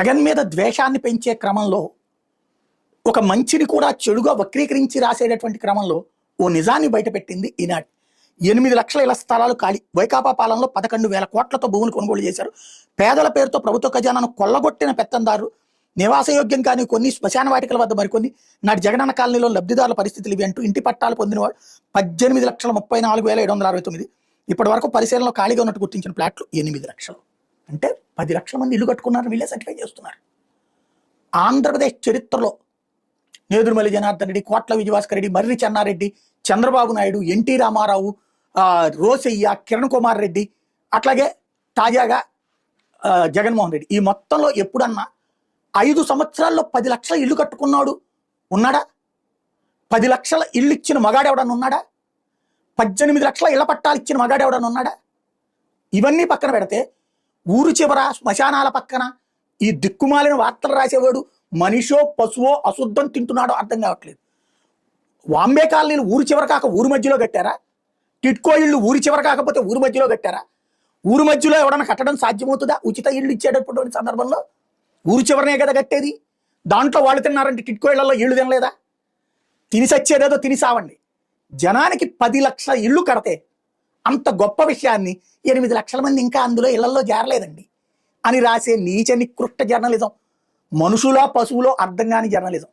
జగన్ మీద ద్వేషాన్ని పెంచే క్రమంలో ఒక మంచిని కూడా చెడుగా వక్రీకరించి రాసేటటువంటి క్రమంలో ఓ నిజాన్ని బయటపెట్టింది ఈనాడు. 8 లక్షల ఇళ్ల స్థలాలు ఖాళీ. వైకాపా పాలనలో 11,000 కోట్లతో భూములు కొనుగోలు చేశారు. పేదల పేరుతో ప్రభుత్వ ఖజానాను కొల్లగొట్టిన పెత్తందారు. నివాసయోగ్యం కానీ కొన్ని శ్మశాన వాటికల వద్ద మరికొన్ని. నాటి జగనన్న కాలనీలో లబ్ధిదారుల పరిస్థితులు ఇవి అంటూ ఇంటి పట్టాలు పొందినవాడు 18,34,729. ఇప్పటి వరకు పరిశీలనలో ఖాళీగా ఉన్నట్టు గుర్తించిన ఫ్లాట్లు 8 లక్షలు. అంటే 10 లక్షల మంది ఇల్లు కట్టుకున్నారని వీళ్ళే సర్టిఫై చేస్తున్నారు. ఆంధ్రప్రదేశ్ చరిత్రలో నేదురుమల్లి జనార్దన్ రెడ్డి, కోట్ల విజయభాస్కర్ రెడ్డి, మర్రి చెన్నారెడ్డి, చంద్రబాబు నాయుడు, ఎన్టీ రామారావు, రోసయ్య, కిరణ్ కుమార్ రెడ్డి, అట్లాగే తాజాగా జగన్మోహన్ రెడ్డి, ఈ మొత్తంలో ఎప్పుడన్నా 5 సంవత్సరాల్లో 10 లక్షల ఇల్లు కట్టుకున్నాడు ఉన్నాడా? 10 లక్షల ఇల్లు ఇచ్చిన మగాడెవడన్నా ఉన్నాడా? 18 లక్షల ఇళ్ల పట్టాలు ఇచ్చిన మగాడెవడన్నా ఉన్నాడా? ఇవన్నీ పక్కన పెడితే ఊరు చివర శ్మశానాల పక్కన ఈ దిక్కుమాలిన వార్తలు రాసేవాడు మనిషో పశువో అశుద్ధం తింటున్నాడో అర్థం కావట్లేదు. వాంబే కాలనీలు ఊరు చివర కాక ఊరు మధ్యలో కట్టారా? టిట్కో ఇళ్ళు ఊరి చివర కాకపోతే ఊరు మధ్యలో కట్టారా? ఊరు మధ్యలో ఎవడన్నా కట్టడం సాధ్యమవుతుందా? ఉచిత ఇళ్ళు ఇచ్చేటటువంటి సందర్భంలో ఊరు చివరనే కదా కట్టేది. దాంట్లో వాళ్ళు తిన్నారంటే టిట్కో ఇళ్లలో ఇళ్ళు తినలేదా? తినిసచ్చేదేదో తినిసావండి. జనానికి 10 లక్షల ఇళ్ళు కడితే అంత గొప్ప విషయాన్ని 8 లక్షల మంది ఇంకా అందులో ఇళ్లలో చేరలేదండి అని రాసే నీచ నికృష్ట జర్నలిజం, మనుషులో పశువులో అర్థం కాని జర్నలిజం.